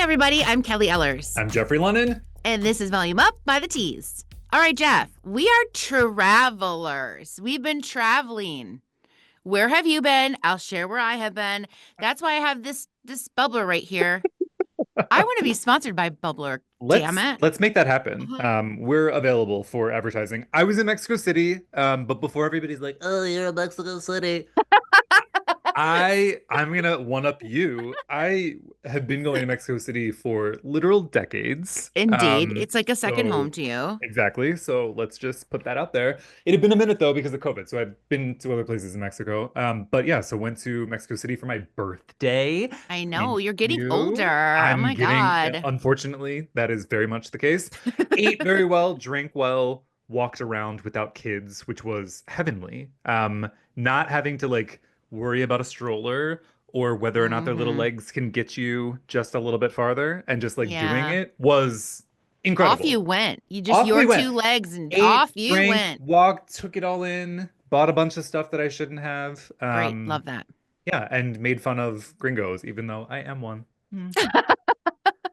everybody. I'm Kelly Ellers. I'm Jeffrey London. And this is Volume Up by the Tees. All right, Jeff, we are travelers. We've been traveling. Where have you been? I'll share where I have been. That's why I have this bubbler right here. I want to be sponsored by Bubbler. Damn it. Let's make that happen. We're available for advertising. I was in Mexico City, but before everybody's like, "Oh, you're in Mexico City," I'm gonna one up you. I have been going to Mexico City for literal decades. Indeed. It's like a second home So to you. exactly. So let's just put that out there. It had been a minute though because of COVID, so I've been to other places in Mexico. But yeah, so went to Mexico City for my birthday. I know. Thank You're getting you. older. Oh I'm my getting, God. unfortunately, that is very much the case. Ate very well, drank well, walked around without kids, which was heavenly. Not having to like worry about a stroller or whether or not their little hmm legs can get you just a little bit farther, and just like doing Yeah. it was Off incredible. you went. You just, Off we your went. two legs, and Ate, off you drank, went. walked, took it all in, bought a bunch of stuff that I shouldn't have. Great. Love that. Yeah, and made fun of gringos, even though I am one.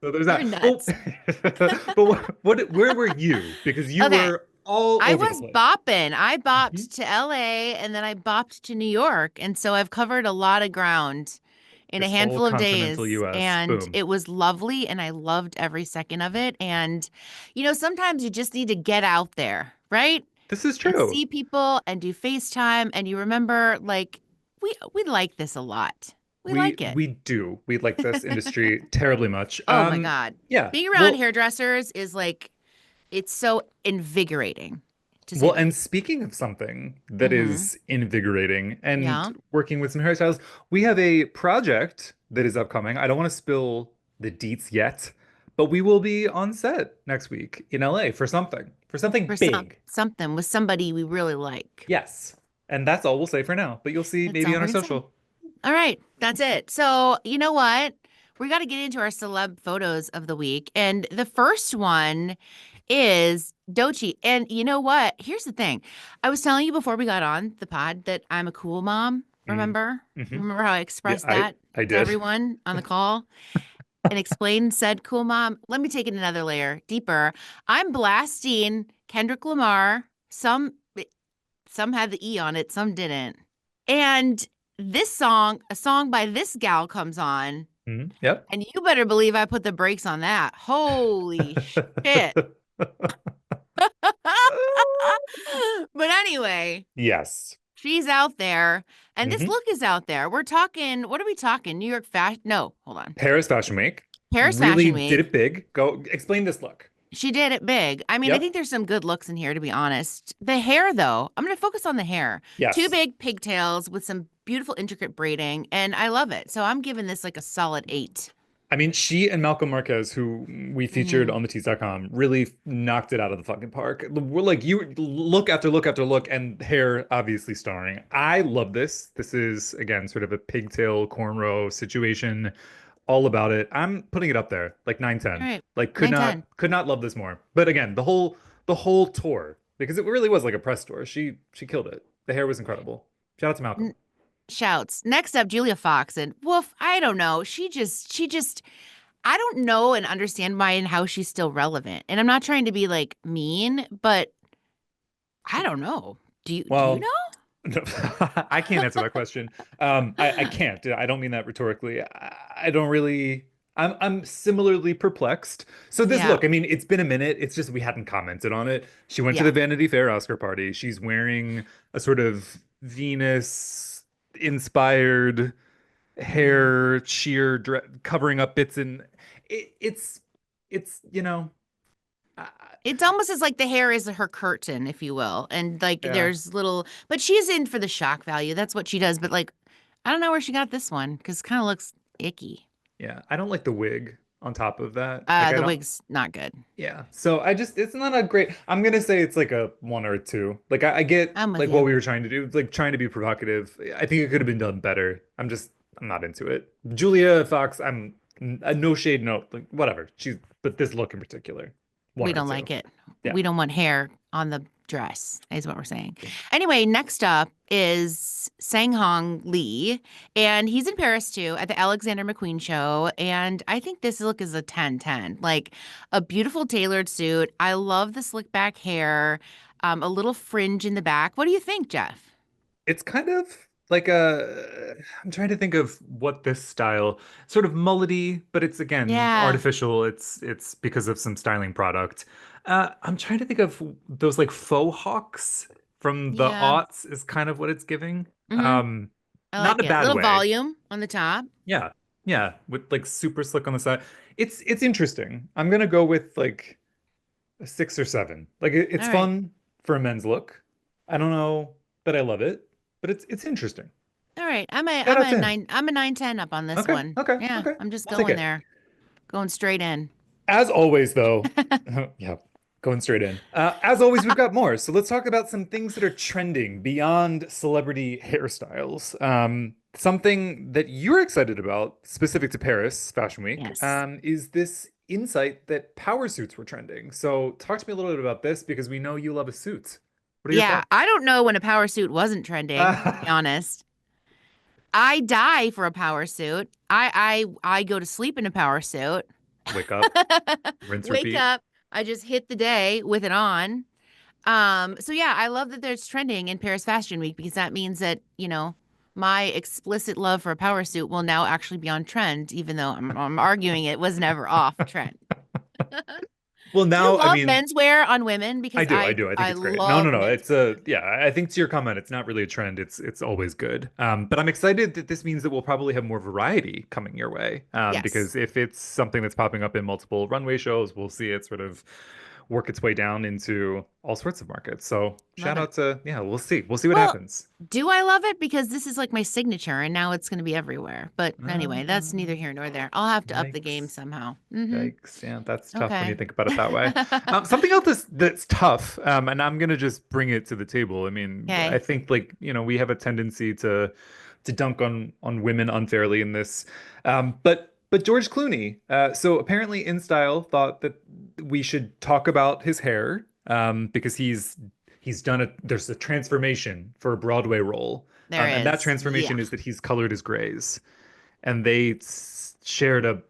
So there's You're that. Oh, nuts. where were you? Because you Okay. were all I over the was place. bopping. I Mhm. bopped to LA and then I bopped to New York. And so I've covered a lot of ground in a This whole handful of continental days. US. And Boom. it was lovely. And I loved every second of it. And, sometimes you just need to get out there, right? This is And true. see people and do FaceTime. And you remember, like, we like this a lot. We We like it. we do. We like this industry terribly much. Oh my God. Yeah. Being around Well, hairdressers is like, it's so invigorating, to say Well, the and least. speaking of something that Mm-hmm. is invigorating and Yeah. working with some hairstyles, we have a project that is upcoming. I don't want to spill the deets yet, but we will be on set next week in LA for something For big. something with somebody we really like. Yes. And that's all we'll say for now, but you'll see That's maybe all on we're our gonna say. social. All right, that's it. So you know what? We got to get into our celeb photos of the week, and the first one is Doechii. And you know what? Here's the thing. I was telling you before we got on the pod that I'm a cool mom. Mm. Remember? Hmm. Remember how I Yeah, expressed I that I to did. everyone on the call and explained said cool mom? Let me take it another layer deeper. I'm blasting Kendrick Lamar. Some had the E on it, some didn't. And this song, a song by this gal comes on, Yep. and you better believe I put the brakes on that. Holy shit. But anyway, Yes. she's out there, and this Hmm. look is out there. We're talking, what are we talking? New York fashion? No, hold on. Paris Fashion Week Paris really Fashion did Week. it big. Go explain this look. She did it big. I mean, I Yep. think there's some good looks in here, to be honest. The hair, though, I'm going to focus on the hair. Two Yes. big pigtails with some beautiful, intricate braiding, and I love it. So I'm giving this like a solid 8. I mean, she and Malcolm Marquez, who we featured hmm on the tees.com, really knocked it out of the fucking park. We're like, you look after look after look, and hair obviously starring. I love this. This is, again, sort of a pigtail cornrow situation. All about it. I'm putting it up there, like 9, All 10. right, Like, 910. could not love this more. But again, the whole tour, because it really was like a press tour. She killed it. The hair was incredible. Shout out to Malcolm. N- Shouts. Next up, Julia Fox, and woof, I don't know. I don't know and understand why and how she's still relevant. And I'm not trying to be like mean, but I don't know. Do you Well, know? no, I can't answer that question. I can't. I don't mean that rhetorically. I don't really. I'm similarly perplexed. So this Yeah, look, I mean, it's been a minute. It's just we hadn't commented on it. She went to the yeah. Vanity Fair Oscar party. She's wearing a sort of Venus inspired hmm hair sheer covering up bits, and it's I, It's almost as like the hair is her curtain, if you will. And like yeah. there's little, but she's in for the shock value. That's what she does. But like, I don't know where she got this one because it kind of looks icky. Yeah, I don't like the wig on top of that. Like I The don't. wig's not good. Yeah. So it's not a great. I'm gonna say it's like a 1 or a 2. Like I get I'm with like what you. we were trying to do, like trying to be provocative. I think it could have been done better. I'm not into it. Julia Fox, I'm no shade, no like whatever. But this look in particular, 1 We or don't 2. like it. Yeah. We don't want hair on the dress, is what we're saying. Anyway, next up is Sang Hong Lee, and he's in Paris too at the Alexander McQueen show. And I think this look is a 10-10, like a beautiful tailored suit. I love the slick back hair, a little fringe in the back. What do you think, Jeff? It's kind of like a, I'm trying to think of what this style, sort of mullety, but it's again Yeah, artificial. It's because of some styling product. I'm trying to think of those like faux hawks from the yeah. aughts is kind of what it's giving. Mm-hmm. Um, I Not like in a it. bad Little way. volume on the top. Yeah. Yeah, with like super slick on the side. It's interesting. I'm gonna go with like a 6 or 7. Like it's All right. fun for a men's look. I don't know that I love it, but it's interesting. All right. I'm a Shout I'm out a to him. 9 I'm a 9-10 up on this Okay, one. okay, Yeah, okay. I'm just I'll take going it. there. Going straight in. As always, though, yeah, going straight in. As always, we've got more. So let's talk about some things that are trending beyond celebrity hairstyles. Something that you're excited about, specific to Paris Fashion Week, Yes. is this insight that power suits were trending. So talk to me a little bit about this because we know you love a suit. What are your Yeah, thoughts? I don't know when a power suit wasn't trending, to be honest. I die for a power suit. I go to sleep in a power suit. Wake up, rinse, Wake repeat. up, I just hit the day with it on. So yeah, I love that there's trending in Paris Fashion Week because that means that, my explicit love for a power suit will now actually be on trend, even though I'm arguing it was never off trend. Well, Do you now, I love mean, menswear on women? I Because do, I I do. I think I it's great. No, no, love no. menswear. It's a yeah. I think to your comment, it's not really a trend. It's always good. But I'm excited that this means that we'll probably have more variety coming your way. Yes, Because if it's something that's popping up in multiple runway shows, we'll see it sort of work its way down into all sorts of markets. So love shout it. out to yeah. We'll see. We'll see what Well, happens. do I love it? Because this is like my signature and now it's going to be everywhere. But anyway, that's neither Uh, here nor there. I'll have to up the game Yikes. somehow. Yikes. Yeah, that's tough when you Okay. think about it that way. Something else that's tough, and I'm gonna just bring it to the table. I mean, I Okay. think like, we have a tendency to dunk on women unfairly in this. But George Clooney, so apparently InStyle thought that we should talk about his hair, because he's done there's a transformation for a Broadway role. There And that is. Yeah. transformation is that he's colored his grays, and they shared a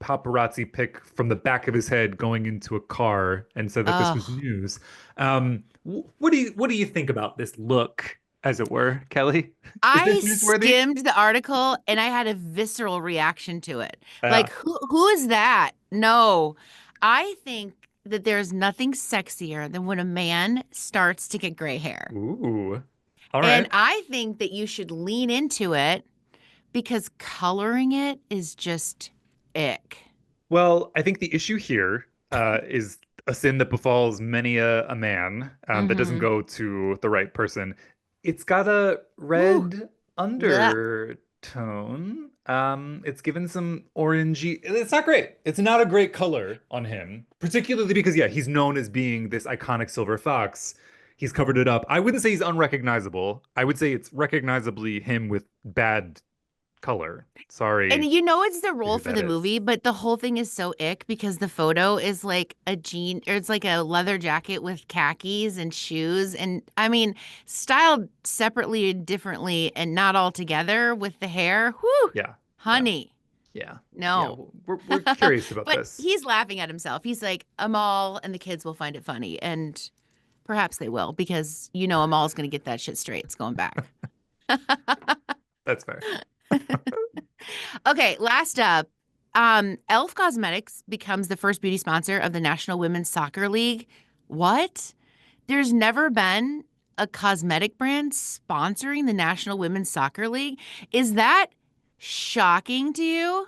paparazzi pic from the back of his head going into a car and said that this was Oh, news. What do you think about this look, as it were, Kelly? Is this I newsworthy? skimmed the article and I had a visceral reaction to it. Like, Yeah. who is that? No. I think that there's nothing sexier than when a man starts to get gray hair. Ooh. All And right. I think that you should lean into it because coloring it is just ick. Well, I think the issue here is a sin that befalls many a man, that doesn't Mm-hmm. go to the right person. It's got a Whew. red Blech. undertone. It's given some orangey. It's not great. It's not a great color on him, particularly because, yeah, he's known as being this iconic silver fox. He's covered it up. I wouldn't say he's unrecognizable. I would say it's recognizably him with bad color. And Sorry it's the to role who for that the is. movie, but the whole thing is so ick because the photo is like a jean or it's like a leather jacket with khakis and shoes. And I mean, styled separately and differently and not all together with the hair. Whew, Yeah. Yeah. honey, Yeah. Yeah, no. we're curious about But this. he's laughing at himself. He's like, Amal and the kids will find it funny. And perhaps they will because Amal's going to get that shit straight. It's going back. That's fair. Okay, last up, Elf Cosmetics becomes the first beauty sponsor of the National Women's Soccer League. What? There's never been a cosmetic brand sponsoring the National Women's Soccer League. Is that shocking to you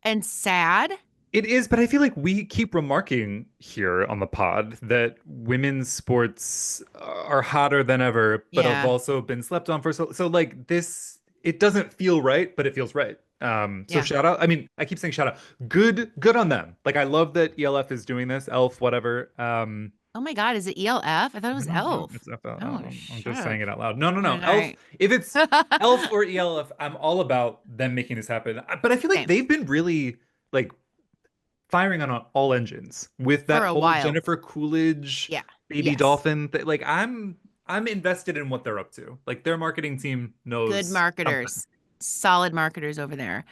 and sad? It is, but I feel like we keep remarking here on the pod that women's sports are hotter than ever, but have Yeah, also been slept on for so like this, it doesn't feel right, but it feels right. So yeah. shout out. I mean, I keep saying shout out. Good on them. Like I love that ELF is doing this, Elf, whatever. Oh my God, is it ELF? I thought it was No, no, Elf. it's FL. Oh, I'm shut just up. saying it out loud. No, no, All no. Elf. right. If it's Elf or ELF, I'm all about them making this happen. But I feel like Same. they've been really like firing on all engines with For that a whole while. Jennifer Coolidge Yeah. Baby Yes. dolphin. Like I'm invested in what they're up to. Like their marketing team Good knows something. marketers. Solid marketers over there.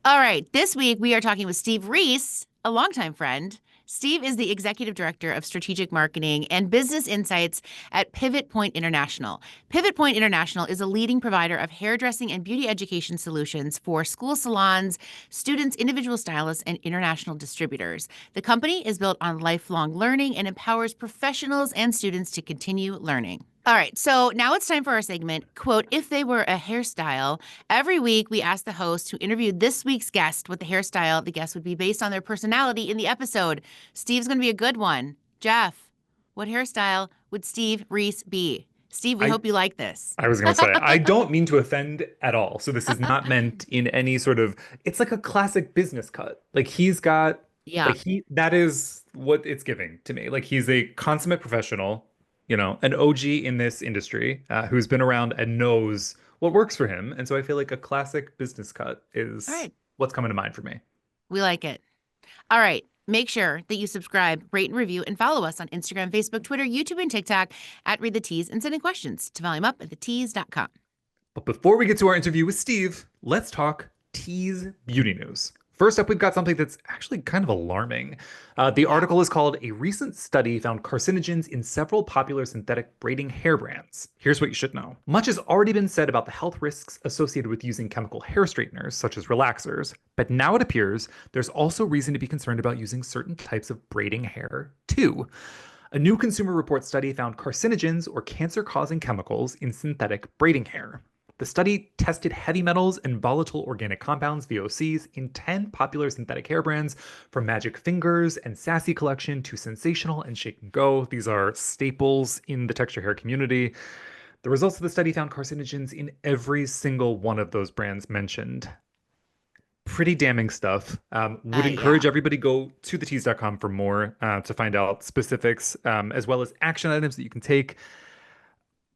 All right. This week we are talking with Steve Reiss, a longtime friend. Steve is the executive director of strategic marketing and business insights at Pivot Point International. Pivot Point International is a leading provider of hairdressing and beauty education solutions for school salons, students, individual stylists, and international distributors. The company is built on lifelong learning and empowers professionals and students to continue learning. All right, so now it's time for our segment, quote, if they were a hairstyle. Every week, we ask the host who interviewed this week's guest what the hairstyle the guest would be based on their personality in the episode. Steve's going to be a good one. Jeff, what hairstyle would Steve Reiss be? Steve, we I hope you like this. I was gonna say I don't mean to offend at all. So this is not meant in any sort of it's like a classic business cut. Like he's got Yeah. like he that is what it's giving to me. Like he's a consummate professional, an OG in this industry, who's been around and knows what works for him. And so I feel like a classic business cut All is right. what's coming to mind for me. We like it. All right. Make sure that you subscribe, rate, and review, and follow us on Instagram, Facebook, Twitter, YouTube, and TikTok at Read the Tease, and send in questions to volumeup@thetease.com. But before we get to our interview with Steve, let's talk tease beauty news. First up, we've got something that's actually kind of alarming. The Yeah. article is called A Recent Study Found Carcinogens in Several Popular Synthetic Braiding Hair Brands. Here's what you should know. Much has already been said about the health risks associated with using chemical hair straighteners, such as relaxers, but now it appears there's also reason to be concerned about using certain types of braiding hair, too. A new Consumer Report study found carcinogens or cancer-causing chemicals in synthetic braiding hair. The study tested heavy metals and volatile organic compounds, VOCs, in 10 popular synthetic hair brands, from Magic Fingers and Sassy Collection to Sensational and Shake and Go. These are staples in the texture hair community. The results of the study found carcinogens in every single one of those brands mentioned. Pretty damning stuff. Would Yeah. encourage everybody go to thetease.com for more to find out specifics, as well as action items that you can take.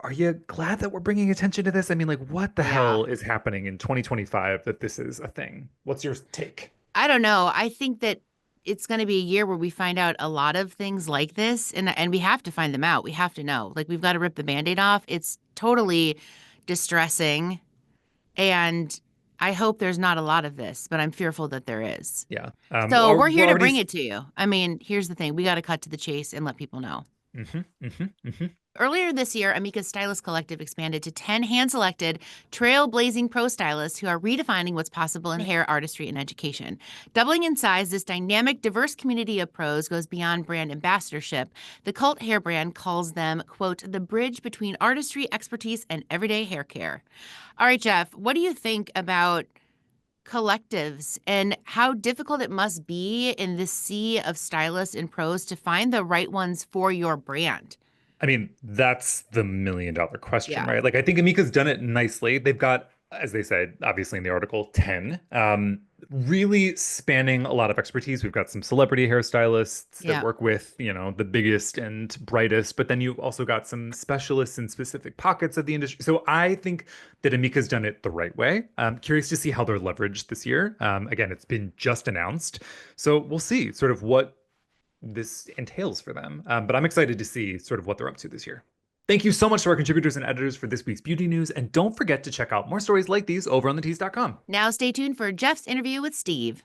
Are you glad that we're bringing attention to this? I mean, like, what the Yeah. hell is happening in 2025 that this is a thing? What's your take? I don't know. I think that it's going to be a year where we find out a lot of things like this, and we have to find them out. We have to know. Like we've got to rip the Band-Aid off. It's totally distressing, and I hope there's not a lot of this, but I'm fearful that there is. Yeah. So we're We're here to already. bring it to you. I mean, here's the thing. We got to cut to the chase and let people know. Hmm. Earlier this year, Amika's Stylist Collective expanded to 10 hand-selected, trailblazing pro stylists who are redefining what's possible in hair artistry and education. Doubling in size, this dynamic, diverse community of pros goes beyond brand ambassadorship. The cult hair brand calls them, quote, the bridge between artistry, expertise, and everyday hair care. All right, Jeff, what do you think about collectives and how difficult it must be in this sea of stylists and pros to find the right ones for your brand? I mean, that's the million-dollar question, Yeah. right? Like, I think Amika's done it nicely. They've got, as they said, obviously in the article, 10, really spanning a lot of expertise. We've got some celebrity hairstylists that Yeah. work with, the biggest and brightest, but then you've also got some specialists in specific pockets of the industry. So I think that Amika's done it the right way. I'm curious to see how they're leveraged this year. Again, it's been just announced. So we'll see sort of what this entails for them. But I'm excited to see sort of what they're up to this year. Thank you so much to our contributors and editors for this week's beauty news. And don't forget to check out more stories like these over on thetease.com. Now stay tuned for Jeff's interview with Steve.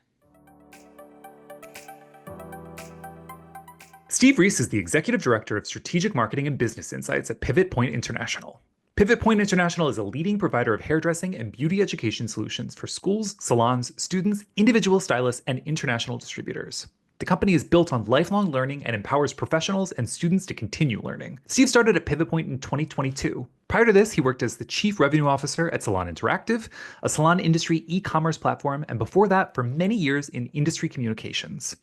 Steve Reiss is the Executive Director of Strategic Marketing and Business Insights at Pivot Point International. Pivot Point International is a leading provider of hairdressing and beauty education solutions for schools, salons, students, individual stylists, and international distributors. The company is built on lifelong learning and empowers professionals and students to continue learning. Steve started at Pivot Point in 2022. Prior to this, he worked as the Chief Revenue Officer at SalonInteractive, a salon industry e-commerce platform, and before that, for many years in industry communications.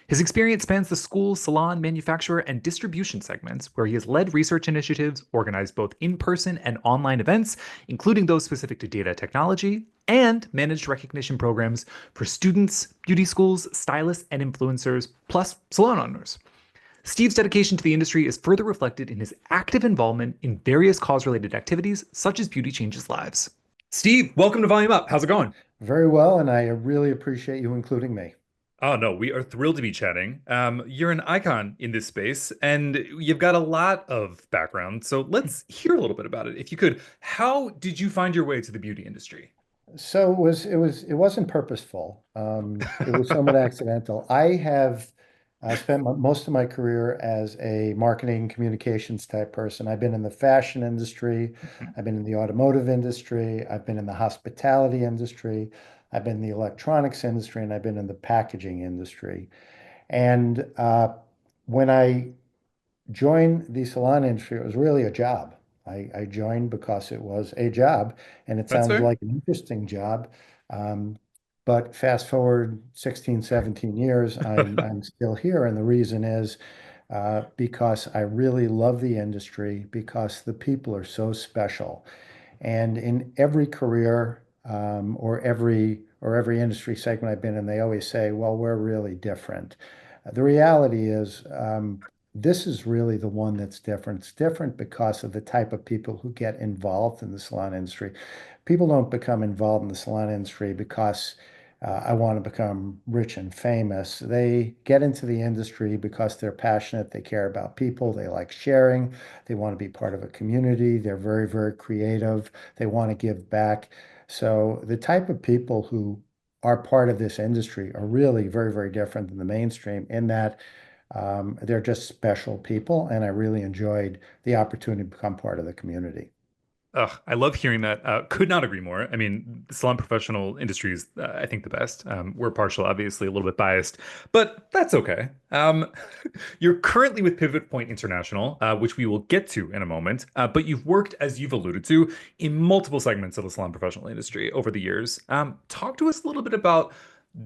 His experience spans the school, salon, manufacturer, and distribution segments, where he has led research initiatives, organized both in-person and online events, including those specific to data technology, and managed recognition programs for students, beauty schools, stylists, and influencers, plus salon owners. Steve's dedication to the industry is further reflected in his active involvement in various cause-related activities, such as Beauty Changes Lives. Steve, welcome to Volume Up. How's it going? Very well, and I really appreciate you including me. Oh no, we are thrilled to be chatting. You're an icon in this space, and you've got a lot of background. So let's hear a little bit about it. If you could, how did you find your way to the beauty industry? So it wasn't purposeful. It was somewhat accidental. I have spent most of my career as a marketing communications type person. I've been in the fashion industry, I've been in the automotive industry, I've been in the hospitality industry, I've been in the electronics industry, and I've been in the packaging industry. And when I join the salon industry, it was really a job. I joined because it was a job and it That's sounded fair. like an interesting job. Um, but fast forward 16, 17 years, I'm still here. And the reason is because I really love the industry because the people are so special. And in every career or every industry segment I've been in, they always say, "Well, we're really different." The reality is, this is really the one that's different. It's different because of the type of people who get involved in the salon industry. People don't become involved in the salon industry because I want to become rich and famous. They get into the industry because they're passionate, they care about people, they like sharing, they want to be part of a community, they're very, very creative, they want to give back. So the type of people who are part of this industry are really very, very different than the mainstream in that they're just special people, and I really enjoyed the opportunity to become part of the community. Ugh, I love hearing that. Could not agree more. I mean, the salon professional industry is, I think, the best. We're partial, obviously, a little bit biased, but that's okay. You're currently with Pivot Point International, which we will get to in a moment. But you've worked, as you've alluded to, in multiple segments of the salon professional industry over the years. Talk to us a little bit about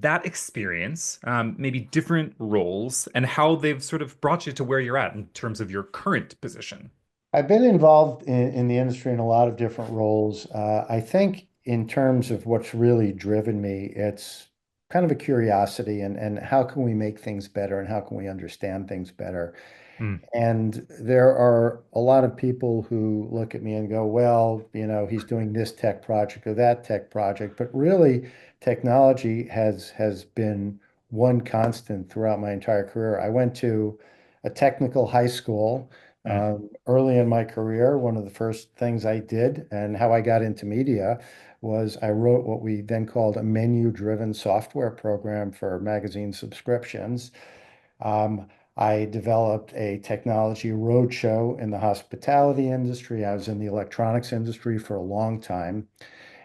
that experience, maybe different roles, and how they've sort of brought you to where you're at in terms of your current position. I've been involved in the industry in a lot of different roles. I think in terms of what's really driven me, it's kind of a curiosity and how can we make things better and how can we understand things better. Mm, And there are a lot of people who look at me and go, well, he's doing this tech project or that tech project. But really, technology has been one constant throughout my entire career. I went to a technical high school mm. early in my career. One of the first things I did and how I got into media was I wrote what we then called a menu-driven software program for magazine subscriptions. Um, I developed a technology roadshow in the hospitality industry. I was in the electronics industry for a long time,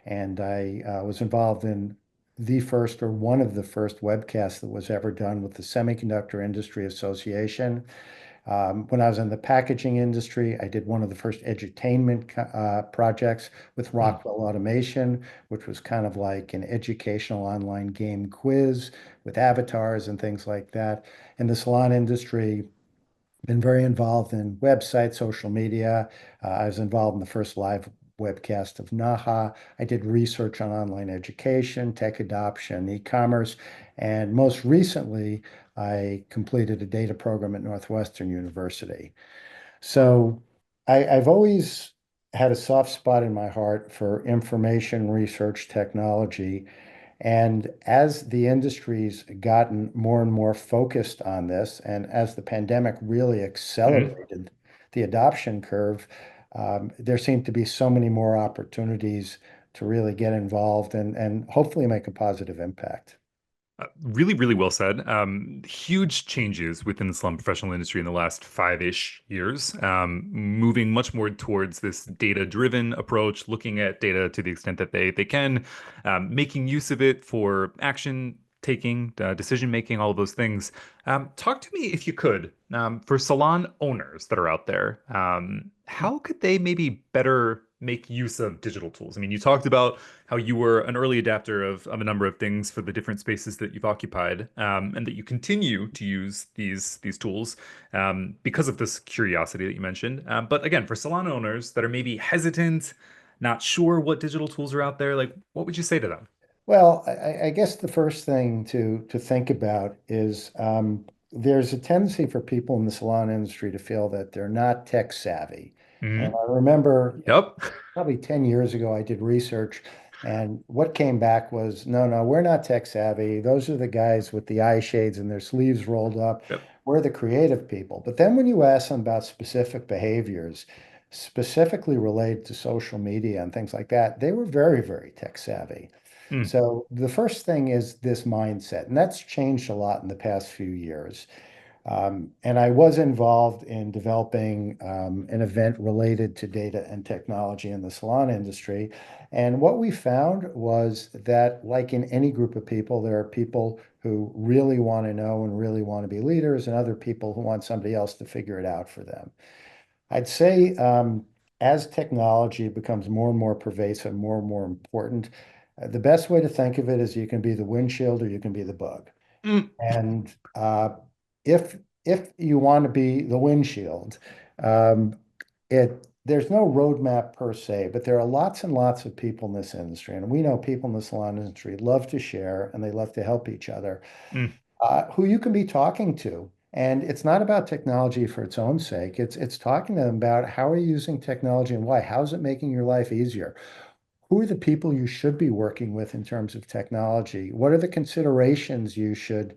and I was involved in the first or one of the first webcasts that was ever done with the Semiconductor Industry Association. When I was in the packaging industry, I did one of the first edutainment projects with Mm. Rockwell Automation, which was kind of like an educational online game quiz with avatars and things like that. In the salon industry, been very involved in websites, social media. I was involved in the first live webcast of NAHA. I did research on online education, tech adoption, e-commerce, and most recently, I completed a data program at Northwestern University. So I've always had a soft spot in my heart for information research technology. And as the industry's gotten more and more focused on this, and as the pandemic really Mm. accelerated the adoption curve, there seem to be so many more opportunities to really get involved and hopefully make a positive impact. Really, really well said. Huge changes within the salon professional industry in the last five-ish years, moving much more towards this data-driven approach, looking at data to the extent that they can, making use of it for action taking, decision making, all of those things. Talk to me if you could, for salon owners that are out there, how could they maybe better make use of digital tools? I mean, you talked about how you were an early adapter of a number of things for the different spaces that you've occupied, and that you continue to use these tools because of this curiosity that you mentioned. But again, for salon owners that are maybe hesitant, not sure what digital tools are out there, like what would you say to them? Well, I guess the first thing to think about is there's a tendency for people in the salon industry to feel that they're not tech savvy. And Hmm. I remember Yep. probably 10 years ago, I did research And what came back was, no, no, we're not tech savvy. Those are the guys with the eye shades and their sleeves rolled up. Yep. We're the creative people. But then when you ask them about specific behaviors, specifically related to social media and things like that, they were very, very tech savvy. Mm, So the first thing is this mindset, and that's changed a lot in the past few years. And I was involved in developing an event related to data and technology in the salon industry. And what we found was that, like in any group of people, there are people who really want to know and really want to be leaders, and other people who want somebody else to figure it out for them. I'd say as technology becomes more and more pervasive, more and more important, the best way to think of it is you can be the windshield or you can be the bug. mm, And if if you want to be the windshield, um, there's no roadmap per se, but there are lots and lots of people in this industry, and we know people in the salon industry love to share and they love to help each other, mm, who you can be talking to. And it's not about technology for its own sake. It's talking to them about how are you using technology and why? How's it making your life easier? Who are the people you should be working with in terms of technology? What are the considerations you should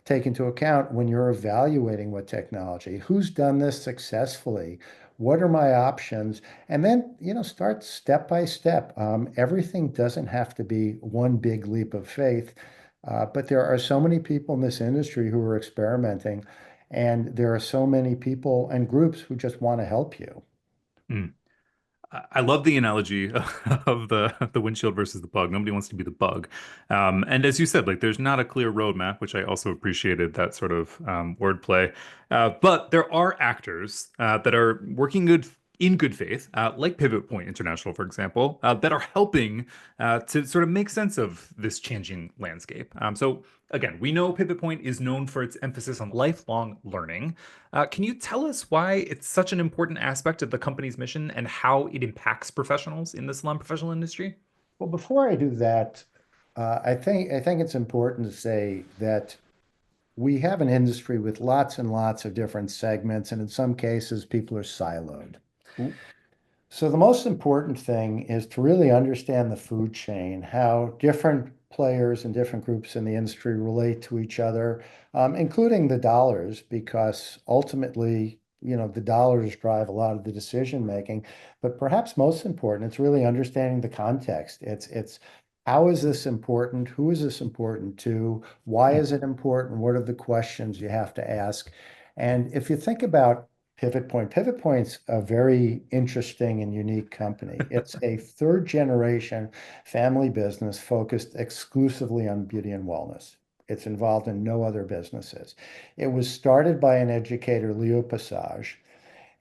take into account when you're evaluating what technology? Who's done this successfully? What are my options? And then, start step by step. Everything doesn't have to be one big leap of faith, but there are so many people in this industry who are experimenting, and there are so many people and groups who just want to help you. mm. I love the analogy of the windshield versus the bug. Nobody wants to be the bug. And as you said, like there's not a clear roadmap, which I also appreciated that sort of wordplay. But there are actors that are working in good faith, like Pivot Point International, for example, that are helping to sort of make sense of this changing landscape. So again, we know Pivot Point is known for its emphasis on lifelong learning. Can you tell us why it's such an important aspect of the company's mission and how it impacts professionals in the salon professional industry? Well, before I do that, I think it's important to say that we have an industry with lots and lots of different segments, and in some cases, people are siloed. So the most important thing is to really understand the food chain, how different players and different groups in the industry relate to each other, including the dollars, because ultimately, the dollars drive a lot of the decision making. But perhaps most important, it's really understanding the context. It's how is this important? Who is this important to? Why Mm, is it important? What are the questions you have to ask? And if you think about Pivot Point's a very interesting and unique company. It's a third generation family business focused exclusively on beauty and wellness. It's involved in no other businesses. It was started by an educator, Leo Passage,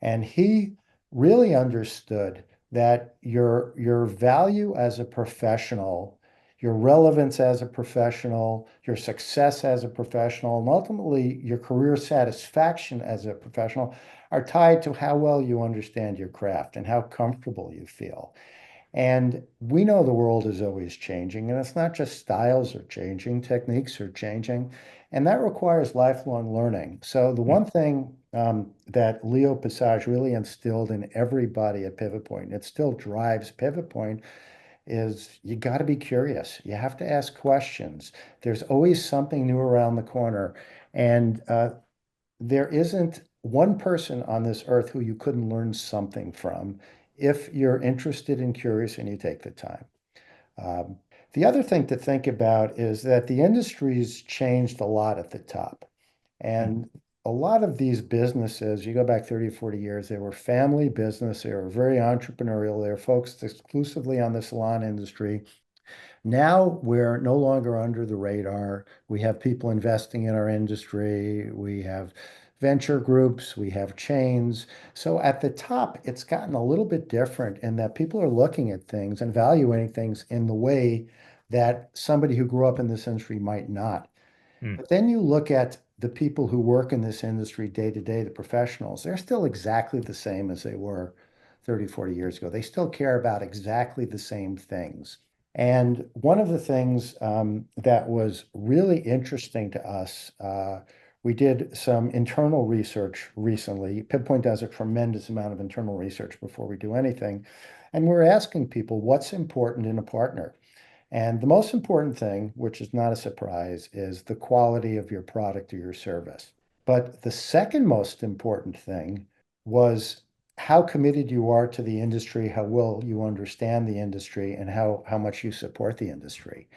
and he really understood that your value as a professional, your relevance as a professional, your success as a professional, and ultimately your career satisfaction as a professional are tied to how well you understand your craft and how comfortable you feel. And we know the world is always changing, and it's not just styles are changing, techniques are changing, and that requires lifelong learning. So the mm, one thing that Leo Passage really instilled in everybody at Pivot Point, and it still drives Pivot Point, is you got to be curious. You have to ask questions. There's always something new around the corner, and there isn't one person on this earth who you couldn't learn something from if you're interested and curious and you take the time. Um, the other thing to think about is that the industry's changed a lot at the top. mm, And a lot of these businesses, you go back 30, 40 years, they were family business. They were very entrepreneurial. They were focused exclusively on the salon industry. Now we're no longer under the radar. We have people investing in our industry. We have venture groups. We have chains. So at the top, it's gotten a little bit different in that people are looking at things and evaluating things in the way that somebody who grew up in this industry might not. mm. But then you look at the people who work in this industry day to day, the professionals, they're still exactly the same as they were 30, 40 years ago. They still care about exactly the same things. And one of the things that was really interesting to us we did some internal research recently. Pivot Point does a tremendous amount of internal research before we do anything. And we're asking people what's important in a partner. And the most important thing, which is not a surprise, is the quality of your product or your service. But the second most important thing was how committed you are to the industry, how well you understand the industry, and how much you support the industry.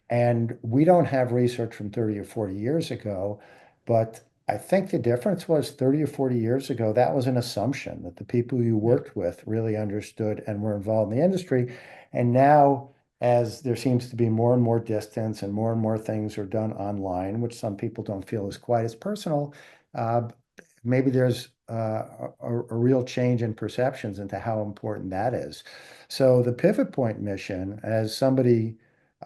And we don't have research from 30 or 40 years ago, but I think the difference was 30 or 40 years ago, that was an assumption that the people you Yeah. worked with really understood and were involved in the industry. And now, as there seems to be more and more distance and more things are done online, which some people don't feel is quite as personal, uh, maybe there's a real change in perceptions into how important that is. So the Pivot Point mission, as somebody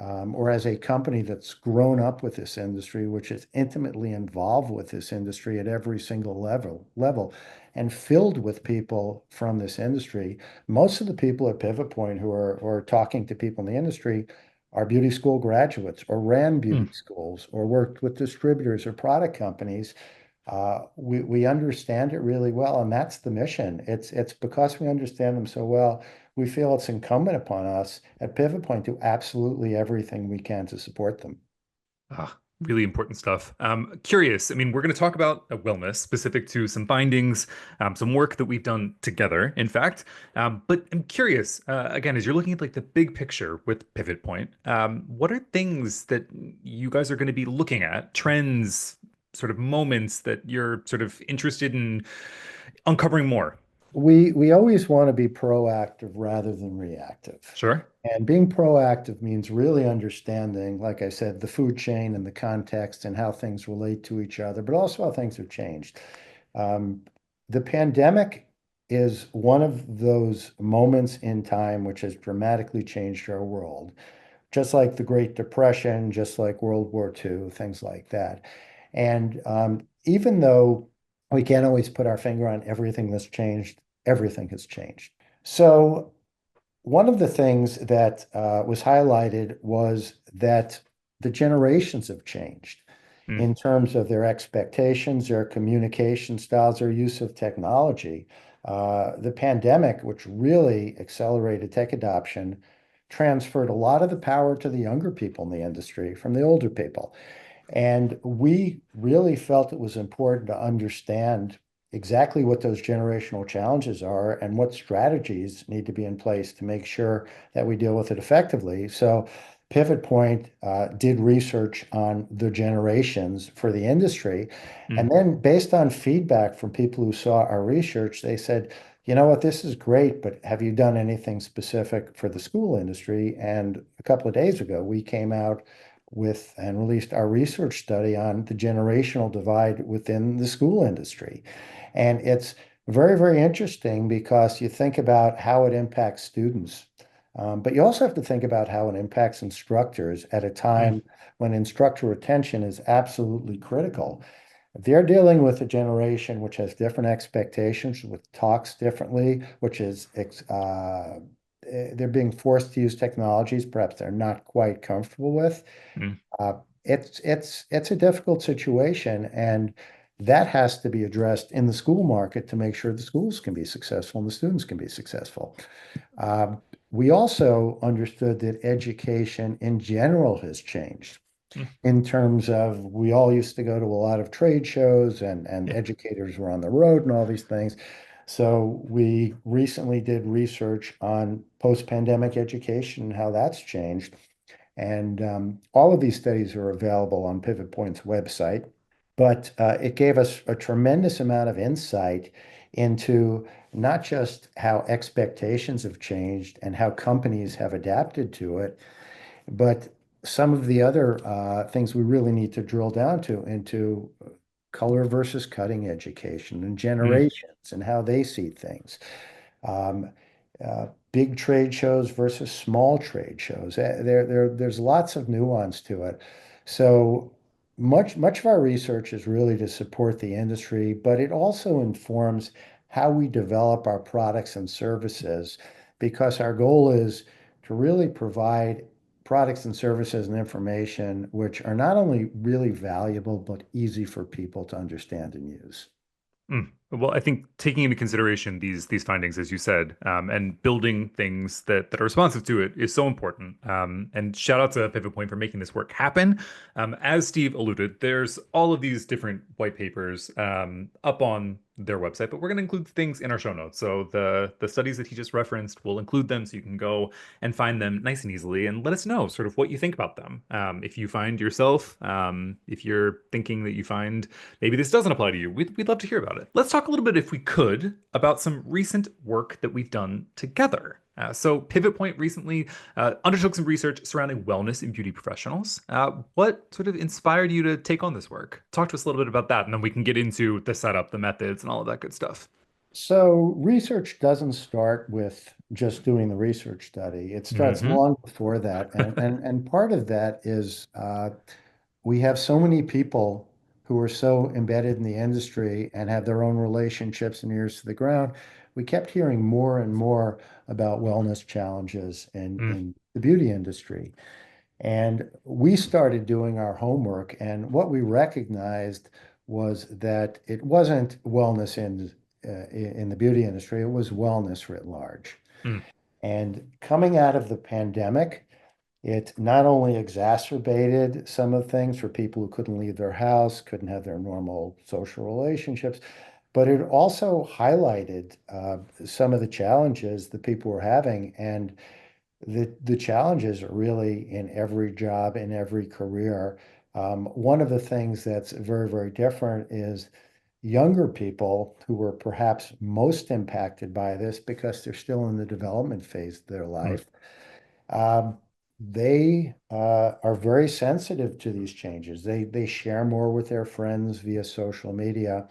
or as a company that's grown up with this industry, which is intimately involved with this industry at every single level, and filled with people from this industry. Most of the people at Pivot Point who are or talking to people in the industry are beauty school graduates or ran beauty Mm. schools or worked with distributors or product companies. We understand it really well, and that's the mission. It's because we understand them so well, we feel it's incumbent upon us at Pivot Point to absolutely everything we can to support them. Ah, really important stuff. Curious. I mean, we're going to talk about wellness specific to some findings, some work that we've done together, in fact. But I'm curious, again, as you're looking at like the big picture with Pivot Point, what are things that you guys are going to be looking at, trends, sort of moments that you're sort of interested in uncovering more? We always want to be proactive rather than reactive. Sure. And being proactive means really understanding, like I said, the food chain and the context and how things relate to each other, but also how things have changed. Um, the pandemic is one of those moments in time which has dramatically changed our world, just like the Great Depression, just like World War II, things like that. And even though we can't always put our finger on everything that's changed, everything has changed. So one of the things that was highlighted was that the generations have changed Mm, in terms of their expectations, their communication styles, their use of technology. The pandemic, which really accelerated tech adoption, transferred a lot of the power to the younger people in the industry from the older people. And we really felt it was important to understand exactly what those generational challenges are and what strategies need to be in place to make sure that we deal with it effectively. So Pivot Point did research on the generations for the industry. And mm, then based on feedback from people who saw our research, they said, you know what, this is great, but have you done anything specific for the school industry? And a couple of days ago, we came out with and released our research study on the generational divide within the school industry. And it's very, very interesting because you think about how it impacts students, but you also have to think about how it impacts instructors at a mm, time when instructor retention is absolutely critical. They're dealing with a generation which has different expectations, which talks differently, which is they're being forced to use technologies perhaps they're not quite comfortable with. mm. Uh, it's a difficult situation, and that has to be addressed in the school market to make sure the schools can be successful and the students can be successful. Um, we also understood that education in general has changed Mm. in terms of we all used to go to a lot of trade shows and Yeah. educators were on the road and all these things. So we recently did research on post-pandemic education and how that's changed. And all of these studies are available on Pivot Point's website, but it gave us a tremendous amount of insight into not just how expectations have changed and how companies have adapted to it, but some of the other things we really need to drill down to into color versus cutting education and Mm, generations and how they see things. Um, Big trade shows versus small trade shows. There's lots of nuance to it. So much of our research is really to support the industry, but it also informs how we develop our products and services because our goal is to really provide products and services and information which are not only really valuable, but easy for people to understand and use. Well, I think taking into consideration these findings, as you said, and building things that are responsive to it is so important. And shout out to Pivot Point for making this work happen. As Steve alluded, there's all of these different white papers up on their website, but we're going to include things in our show notes. So the studies that he just referenced, we'll include them so you can go and find them nice and easily, and let us know sort of what you think about them. If you find yourself, if you're thinking that you find maybe this doesn't apply to you, we'd love to hear about it. Let's talk a little bit, if we could, about some recent work that we've done together. So Pivot Point recently undertook some research surrounding wellness in beauty professionals. What sort of inspired you to take on this work? Talk to us a little bit about that, and then we can get into the setup, the methods, and all of that good stuff. So research doesn't start with just doing the research study. It starts Hmm. long before that. And part of that is we have so many people who are so embedded in the industry and have their own relationships and ears to the ground. We kept hearing more and more about wellness challenges in the beauty industry. And we started doing our homework. And what we recognized was that it wasn't wellness in the beauty industry, it was wellness writ large. Mm. And coming out of the pandemic, it not only exacerbated some of the things for people who couldn't leave their house, couldn't have their normal social relationships, but it also highlighted some of the challenges that people were having. And the challenges are really in every job, in every career. One of the things that's very, very different is younger people who were perhaps most impacted by this because they're still in the development phase of their Mm. life. Um, they are very sensitive to these changes. They share more with their friends via social media.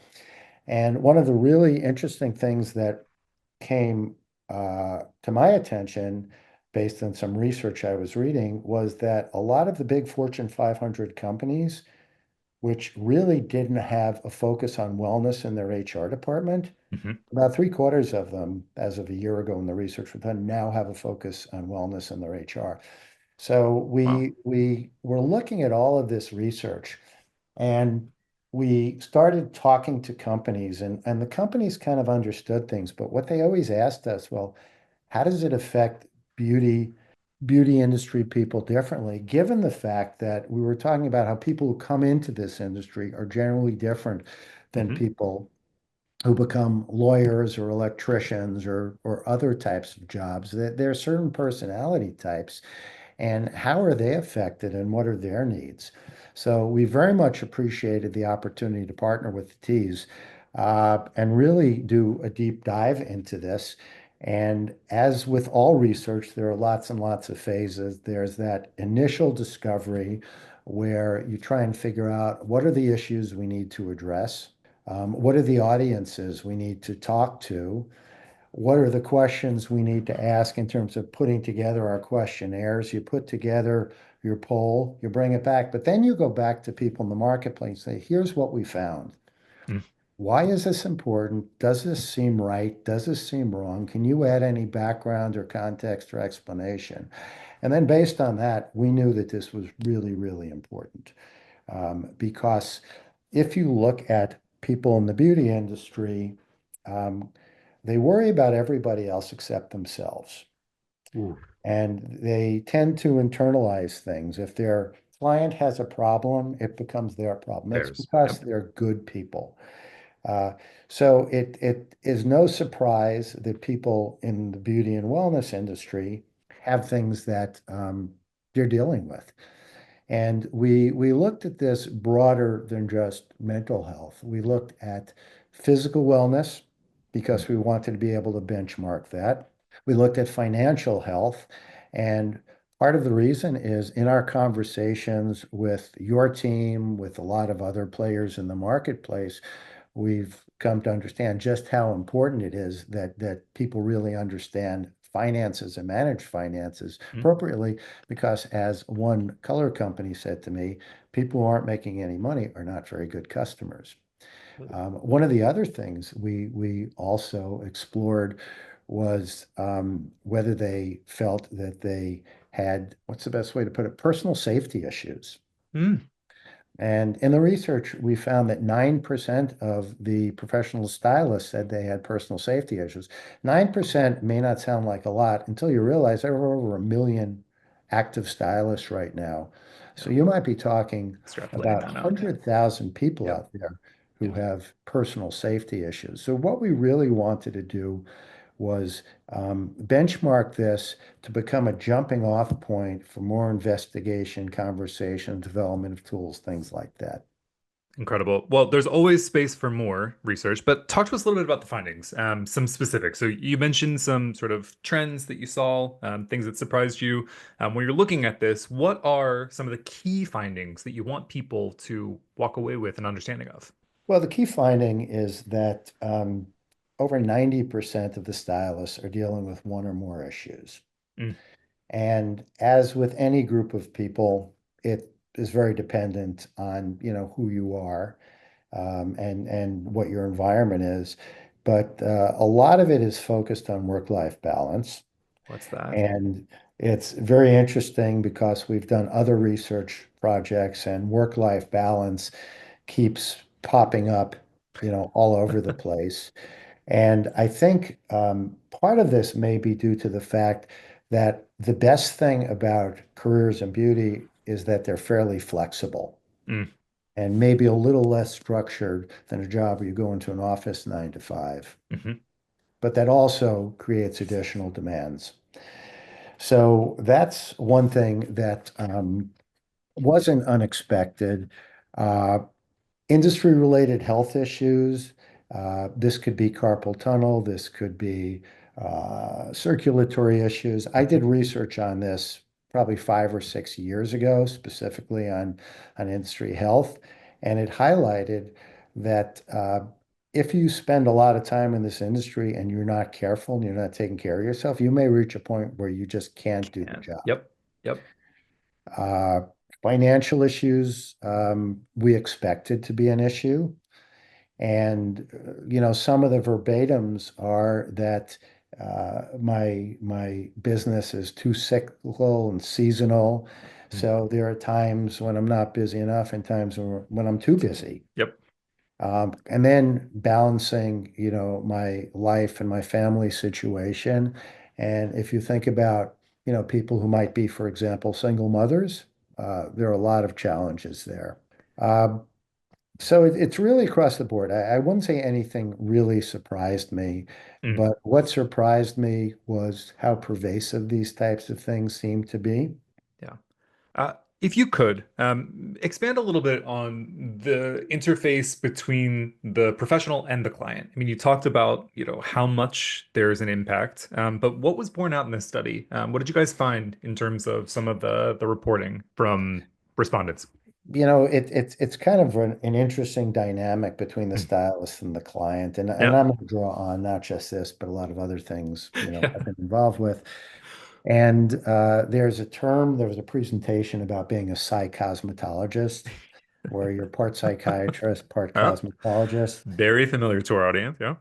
And one of the really interesting things that came to my attention based on some research I was reading was that a lot of the big Fortune 500 companies, which really didn't have a focus on wellness in their HR department, Hmm. about three-quarters of them, as of a year ago when the research was done, now have a focus on wellness in their HR. So Wow. we were looking at all of this research, and we started talking to companies, and the companies kind of understood things, but what they always asked us, well, how does it affect beauty beauty industry people differently, given the fact that we were talking about how people who come into this industry are generally different than Hmm. people who become lawyers or electricians or other types of jobs. That there are certain personality types, and how are they affected and what are their needs? So we very much appreciated the opportunity to partner with the T's and really do a deep dive into this. And as with all research, there are lots and lots of phases. There's that initial discovery where you try and figure out what are the issues we need to address, what are the audiences we need to talk to, what are the questions we need to ask in terms of putting together our questionnaires. You put together your poll, you bring it back, but then you go back to people in the marketplace and say, here's what we found. Mm. Why is this important? Does this seem right? Does this seem wrong? Can you add any background or context or explanation? And then based on that, we knew that this was really, really important because if you look at people in the beauty industry, um, they worry about everybody else except themselves. Ooh. And they tend to internalize things. If their client has a problem, it becomes their problem. It's Bears. because Yep. they're good people. Uh, so it is no surprise that people in the beauty and wellness industry have things that they're dealing with. And we looked at this broader than just mental health. We looked at physical wellness Mm. because we wanted to be able to benchmark that. We looked at financial health. And part of the reason is in our conversations with your team, with a lot of other players in the marketplace, we've come to understand just how important it is that people really understand finances and manage finances Mm. appropriately, because as one color company said to me, people who aren't making any money are not very good customers. One of the other things we also explored was whether they felt that they had, what's the best way to put it, personal safety issues. Mm. And in the research, we found that 9% of the professional stylists said they had personal safety issues. 9% may not sound like a lot until you realize there are over 1 million active stylists right now. So Yeah. you might be talking Extrapolating about that out. Yeah. 100,000 people Yep. out there who Yeah. have personal safety issues. So what we really wanted to do was benchmark this to become a jumping off point for more investigation, conversation, development of tools, things like that. Incredible. Well, there's always space for more research, but talk to us a little bit about the findings, some specifics. So you mentioned some sort of trends that you saw, things that surprised you. When you're looking at this, what are some of the key findings that you want people to walk away with an understanding of? Well, the key finding is that over 90% of the stylists are dealing with one or more issues. Mm, And as with any group of people, it is very dependent on, who you are, and what your environment is. But a lot of it is focused on work-life balance. what's that? And it's very interesting because we've done other research projects, and work-life balance keeps popping up, all over the place. And I think part of this may be due to the fact that the best thing about careers in beauty is that they're fairly flexible Mm, and maybe a little less structured than a job where you go into an office 9 to 5. hmm But that also creates additional demands. So that's one thing that wasn't unexpected. Uh, Industry-related health issues. This could be carpal tunnel. This could be circulatory issues. I did research on this probably 5 or 6 years ago, specifically on industry health, and it highlighted that if you spend a lot of time in this industry and you're not careful and you're not taking care of yourself, you may reach a point where you just can't do the And job. yep, yep. Uh, Financial issues, we expected to be an issue. And, some of the verbatims are that my business is too cyclical and seasonal. Mm, So there are times when I'm not busy enough and times when I'm too busy. yep. And then balancing, my life and my family situation. And if you think about, people who might be, for example, single mothers, there are a lot of challenges there. Um, so it's really across the board. I wouldn't say anything really surprised me, Mm. but what surprised me was how pervasive these types of things seem to be. Yeah. If you could expand a little bit on the interface between the professional and the client. I mean, you talked about, how much there's an impact, but what was borne out in this study? What did you guys find in terms of some of the reporting from respondents? It's kind of an interesting dynamic between the Mm. stylist and the client. And Yeah. I'm going to draw on not just this, but a lot of other things, I've been involved with. And there was a presentation about being a psychosmetologist, where you're part psychiatrist, part Oh, cosmetologist. very familiar to our audience. Yeah.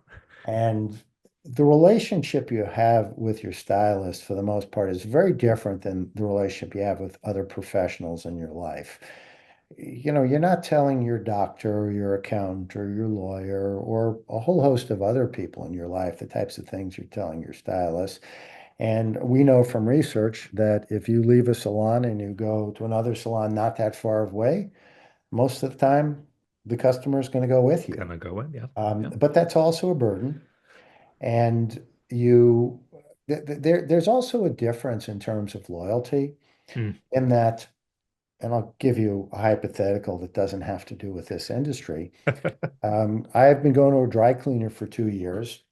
And the relationship you have with your stylist, for the most part, is very different than the relationship you have with other professionals in your life. You're not telling your doctor or your accountant or your lawyer or a whole host of other people in your life the types of things you're telling your stylist. And we know from research that if you leave a salon and you go to another salon not that far away, most of the time the customer is going to go with you. Gonna go in. Yeah. Yeah. But that's also a burden. And you, there's also a difference in terms of loyalty Mm. in that, and I'll give you a hypothetical that doesn't have to do with this industry. I've been going to a dry cleaner for 2 years.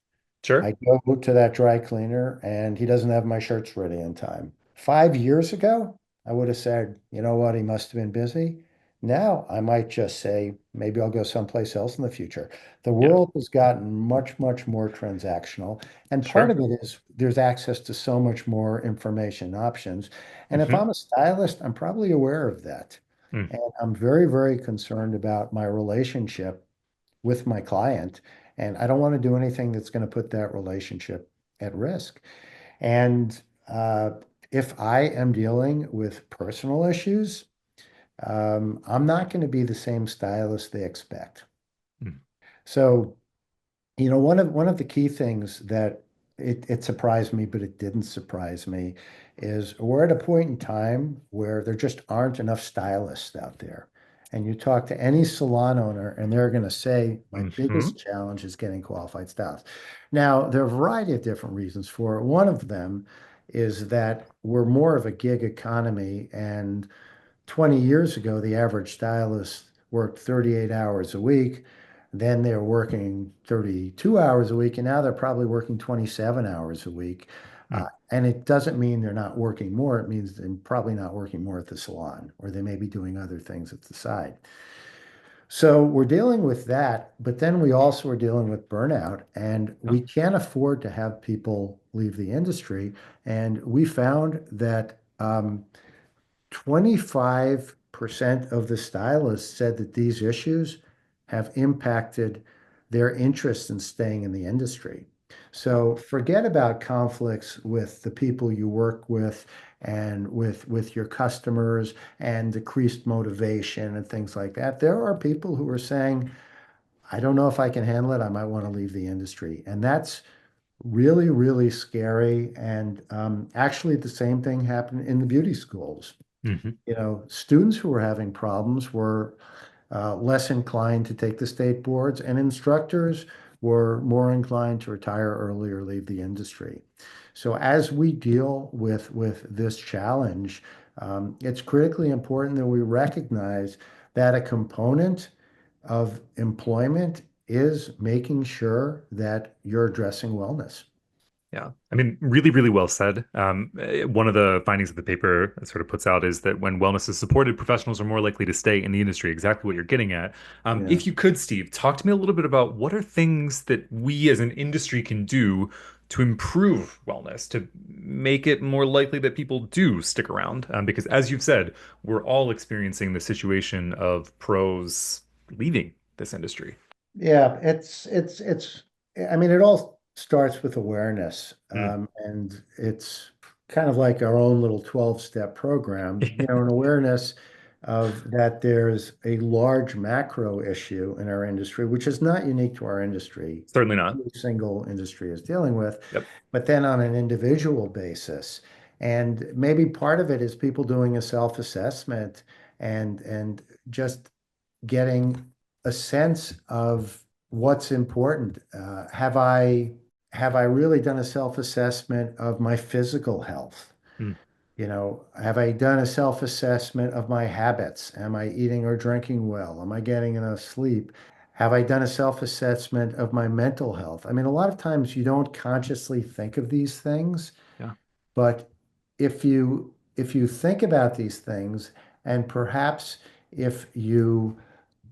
I Sure. go to that dry cleaner and he doesn't have my shirts ready in time. 5 years ago, I would have said, you know what, he must have been busy. Now I might just say, maybe I'll go someplace else in the future. The Yeah. world has gotten much, much more transactional. And part Sure. of it is there's access to so much more information options. And if hmm I'm a stylist, I'm probably aware of that. Mm. And I'm very, very concerned about my relationship with my client. And I don't want to do anything that's going to put that relationship at risk. And if I am dealing with personal issues, I'm not going to be the same stylist they expect. Mm. So, one of the key things that it surprised me, but it didn't surprise me, is we're at a point in time where there just aren't enough stylists out there. And you talk to any salon owner, and they're going to say, my Hmm. biggest challenge is getting qualified stylists. Now, there are a variety of different reasons for it. One of them is that we're more of a gig economy, and 20 years ago, the average stylist worked 38 hours a week. Then they were working 32 hours a week, and now they're probably working 27 hours a week. Mm. And it doesn't mean they're not working more. It means they're probably not working more at the salon, or they may be doing other things at the side. So we're dealing with that, but then we also are dealing with burnout, and Yeah. we can't afford to have people leave the industry. And we found that 25% of the stylists said that these issues have impacted their interest in staying in the industry. So forget about conflicts with the people you work with and with your customers and decreased motivation and things like that. There are people who are saying, I don't know if I can handle it. I might want to leave the industry. And that's really, really scary. And actually, the same thing happened in the beauty schools. Hmm. Students who were having problems were less inclined to take the state boards, and instructors were more inclined to retire early or leave the industry. So as we deal with this challenge, it's critically important that we recognize that a component of employment is making sure that you're addressing wellness. Yeah. I mean, really, really well said. One of the findings that the paper sort of puts out is that when wellness is supported, professionals are more likely to stay in the industry, exactly what you're getting at. Yeah. If you could, Steve, talk to me a little bit about what are things that we as an industry can do to improve wellness, to make it more likely that people do stick around. Because as you've said, we're all experiencing the situation of pros leaving this industry. Yeah, I mean, it all starts with awareness. Mm. And it's kind of like our own little 12-step program, an awareness of that there's a large macro issue in our industry, which is not unique to our industry. Certainly not. Every single industry is dealing with, Yep. but then on an individual basis. And maybe part of it is people doing a self-assessment and just getting a sense of what's important. Have I really done a self-assessment of my physical health? Mm. Have I done a self-assessment of my habits? Am I eating or drinking well? Am I getting enough sleep? Have I done a self-assessment of my mental health? I mean, a lot of times you don't consciously think of these things, Yeah. but if you think about these things, and perhaps if you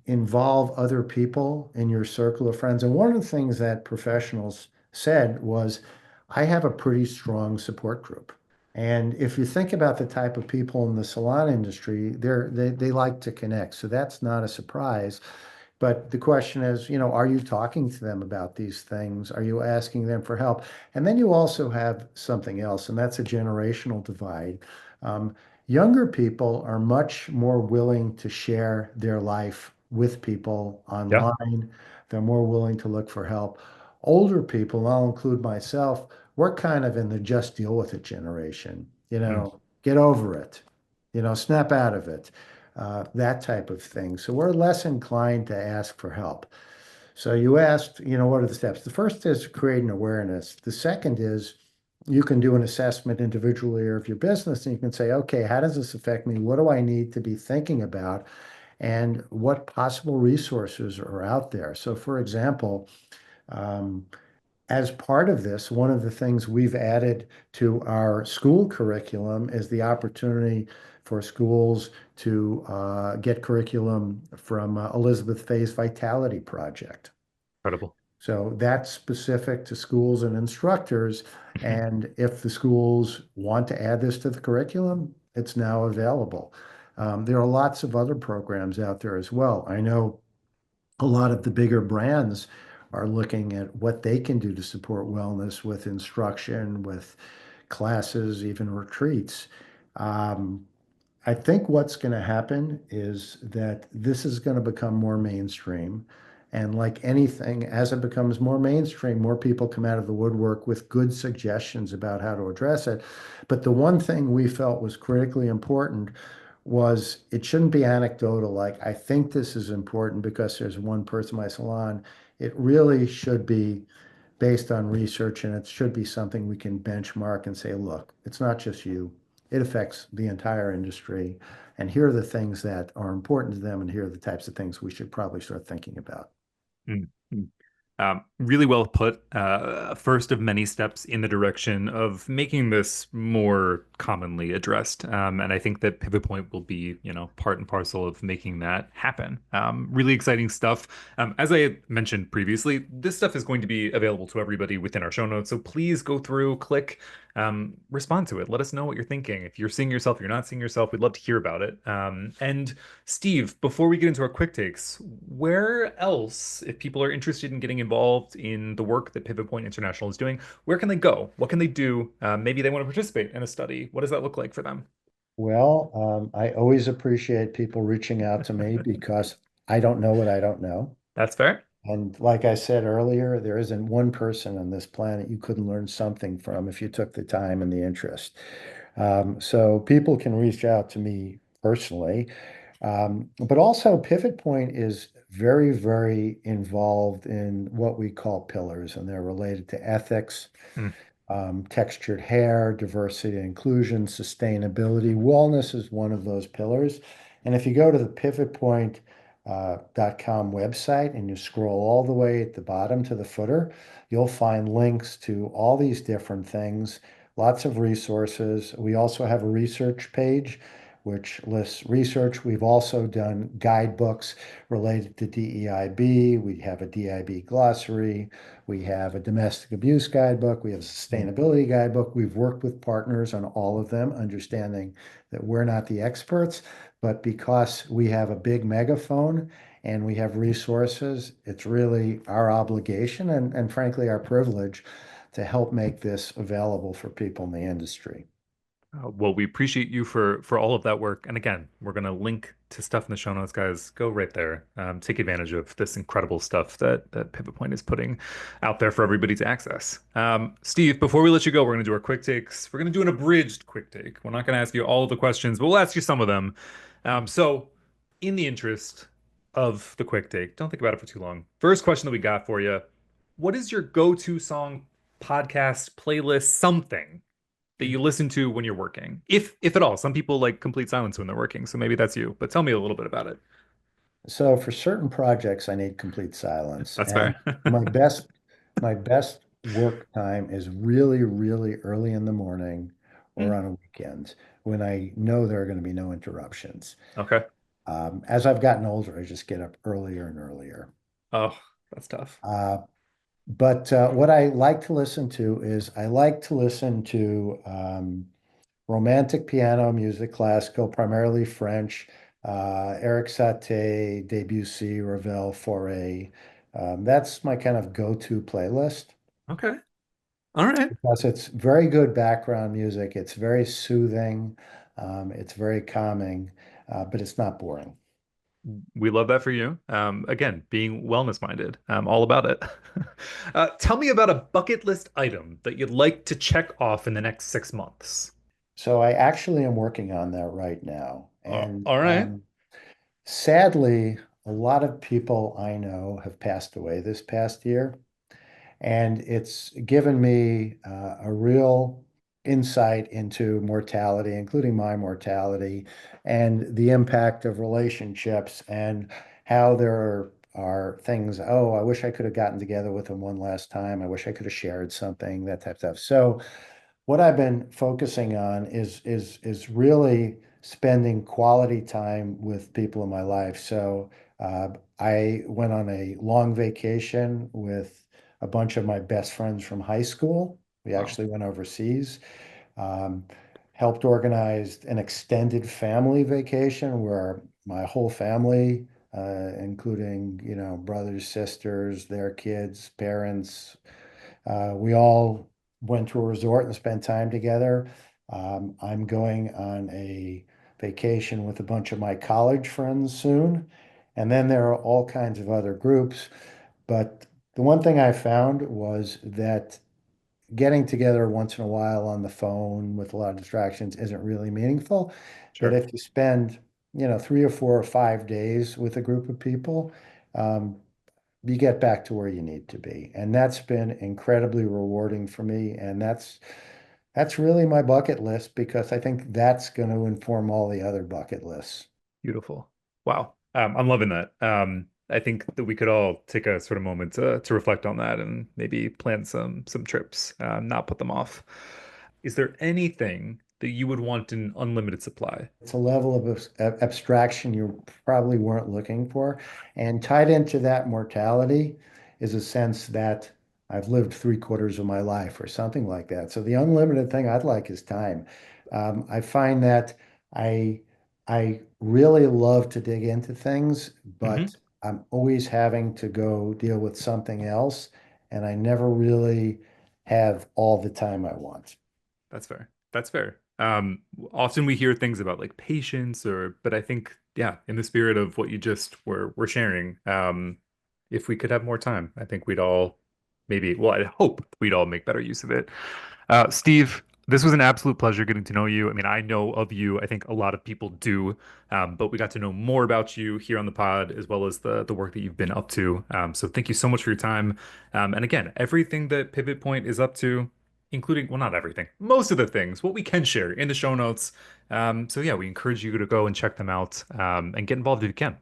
involve other people in your circle of friends. And one of the things that professionals said was, I have a pretty strong support group. And if you think about the type of people in the salon industry, they like to connect. So that's not a surprise. But the question is, are you talking to them about these things? Are you asking them for help? And then you also have something else, and that's a generational divide. Um, Younger people are much more willing to share their life with people Yeah. online. They're more willing to look for help. Older people, and I'll include myself, we're kind of in the just deal with it generation. Mm. Get over it, snap out of it, that type of thing. So we're less inclined to ask for help. So you asked, what are the steps? The first is creating awareness. The second is you can do an assessment individually or of your business, and you can say, okay, how does this affect me? What do I need to be thinking about? And what possible resources are out there? So, for example, um, as part of this, one of the things we've added to our school curriculum is the opportunity for schools to get curriculum from Elizabeth Fay's Vitality Project. Incredible. So that's specific to schools and instructors. Mhm. And if the schools want to add this to the curriculum, it's now available. There are lots of other programs out there as well. I know a lot of the bigger brands are looking at what they can do to support wellness with instruction, with classes, even retreats. Um, I think what's going to happen is that this is going to become more mainstream. And like anything, as it becomes more mainstream, more people come out of the woodwork with good suggestions about how to address it. But the one thing we felt was critically important was it shouldn't be anecdotal, like, I think this is important because there's one person in my salon. It really should be based on research, and it should be something we can benchmark and say, look, it's not just you. It affects the entire industry. And here are the things that are important to them, and here are the types of things we should probably start thinking about. Mm, mm. Really well put. First of many steps in the direction of making this more commonly addressed. And I think that Pivot Point will be, part and parcel of making that happen. Really exciting stuff. As I mentioned previously, this stuff is going to be available to everybody within our show notes. So please go through, click, respond to it. Let us know what you're thinking. If you're seeing yourself, if you're not seeing yourself, we'd love to hear about it. And Steve, before we get into our quick takes, where else, if people are interested in getting involved in the work that Pivot Point International is doing, where can they go? What can they do? Maybe they want to participate in a study. What does that look like for them? Well, I always appreciate people reaching out to me because I don't know what I don't know. That's fair. And like I said earlier, there isn't one person on this planet you couldn't learn something from if you took the time and the interest. So people can reach out to me personally. But also, Pivot Point is very, very involved in what we call pillars, and they're related to ethics, Mm, textured hair, diversity and inclusion, sustainability. Wellness is one of those pillars. And if you go to the pivotpoint.com website and you scroll all the way at the bottom to the footer, you'll find links to all these different things, lots of resources. We also have a research page which lists research. We've also done guidebooks related to DEIB. We have a DEIB glossary. We have a domestic abuse guidebook. We have a mm, sustainability guidebook. We've worked with partners on all of them, understanding that we're not the experts, but because we have a big megaphone and we have resources, it's really our obligation and frankly, our privilege to help make this available for people in the industry. Well, we appreciate you for all of that work. And again, we're going to link to stuff in the show notes, guys. Go right there. Take advantage of this incredible stuff that Pivot Point is putting out there for everybody to access. Steve, before we let you go, we're going to do our quick takes. We're going to do an abridged quick take. We're not going to ask you all of the questions, but we'll ask you some of them. So, in the interest of the quick take, don't think about it for too long. First question that we got for you: what is your go-to song, podcast, playlist, something that you listen to when you're working, if at all? Some people like complete silence when they're working, so maybe that's you. But tell me a little bit about it. So for certain projects, I need complete silence. That's And fair. my best my best work time is really, really early in the morning or Hmm, on a weekend when I know there are going to be no interruptions. okay. As I've gotten older, I just get up earlier and earlier. Oh, that's tough. Uh, but what I like to listen to is I like to listen to romantic piano music, classical, primarily French, Eric Satie, Debussy, Ravel, Fauré. That's my kind of go-to playlist Okay. All right. because it's very good background music. It's very soothing. It's very calming, but it's not boring. We love that for you. Again, being wellness minded, all about it. Tell me about a bucket list item that you'd like to check off in the next 6 months. So I actually am working on that right now. And All right. sadly, a lot of people I know have passed away this past year. And it's given me a real insight into mortality, including my mortality, and the impact of relationships, and how there are things, oh, I wish I could have gotten together with them one last time. I wish I could have shared something, that type of stuff. So what I've been focusing on is really spending quality time with people in my life. So I went on a long vacation with a bunch of my best friends from high school. We Wow. actually went overseas. Um, Helped organize an extended family vacation where my whole family, including, brothers, sisters, their kids, parents, we all went to a resort and spent time together. I'm going on a vacation with a bunch of my college friends soon. And then there are all kinds of other groups. But the one thing I found was that getting together once in a while on the phone with a lot of distractions isn't really meaningful. That Sure. if you spend, 3 or 4 or 5 days with a group of people, um, you get back to where you need to be. And that's been incredibly rewarding for me. And that's really my bucket list because I think that's going to inform all the other bucket lists. Beautiful. Wow. I'm loving that. I think that we could all take a sort of moment to reflect on that and maybe plan some trips, not put them off. Is there anything that you would want in unlimited supply? It's a level of abstraction you probably weren't looking for. And tied into that mortality is a sense that I've lived 3/4 of my life or something like that. So the unlimited thing I'd like is time. I find that I I really love to dig into things, Hmm. but I'm always having to go deal with something else, and I never really have all the time I want. That's fair. That's fair. Often we hear things about like patience but I think, yeah, in the spirit of what you just were sharing, if we could have more time, I think we'd all maybe, well, I hope we'd all make better use of it. Steve, this was an absolute pleasure getting to know you. I mean, I know of you. I think a lot of people do, but we got to know more about you here on the pod, as well as the work that you've been up to. So thank you so much for your time. And again, everything that Pivot Point is up to, including, well, not everything, most of the things, what we can share in the show notes. So yeah, we encourage you to go and check them out, and get involved if you can.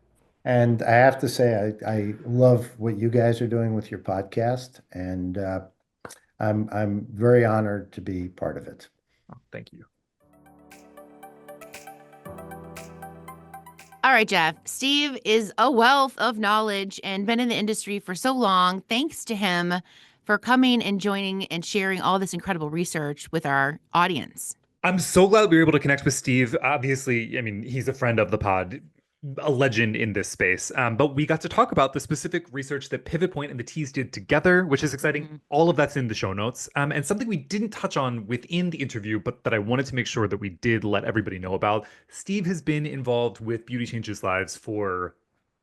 And I have to say, I love what you guys are doing with your podcast, and I'm very honored to be part of it. Oh, thank you. All right, Jeff. Steve is a wealth of knowledge and been in the industry for so long. Thanks to him for coming and joining and sharing all this incredible research with our audience. I'm so glad we were able to connect with Steve. Obviously, I mean, he's a friend of the pod, a legend in this space. But we got to talk about the specific research that Pivot Point and the Tees did together, which is exciting. Mhm. All of that's in the show notes. And something we didn't touch on within the interview, but that I wanted to make sure that we did let everybody know about. Steve has been involved with Beauty Changes Lives for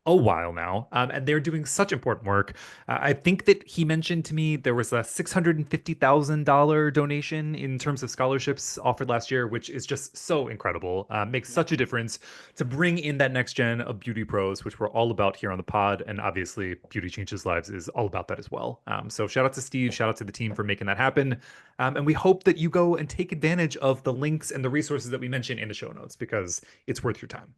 a while now, and they're doing such important work. I think that he mentioned to me there was a $650,000 donation in terms of scholarships offered last year, which is just so incredible. Makes Yeah. such a difference to bring in that next gen of beauty pros, which we're all about here on the pod. And obviously, Beauty Changes Lives is all about that as well. So shout out to Steve, shout out to the team for making that happen. And we hope that you go and take advantage of the links and the resources that we mentioned in the show notes because it's worth your time.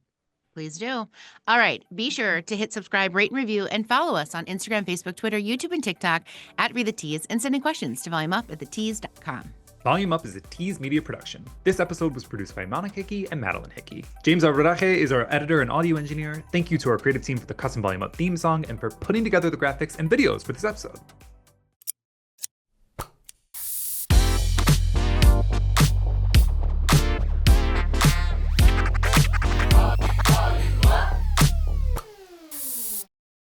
Please do. All right. Be sure to hit subscribe, rate, and review, and follow us on Instagram, Facebook, Twitter, YouTube, and TikTok at Read the Tees, and send in questions to volumeup@thetees.com. Volume Up is a Tease Media production. This episode was produced by Monica Hickey and Madeline Hickey. James Alvarage is our editor and audio engineer. Thank you to our creative team for the custom Volume Up theme song and for putting together the graphics and videos for this episode.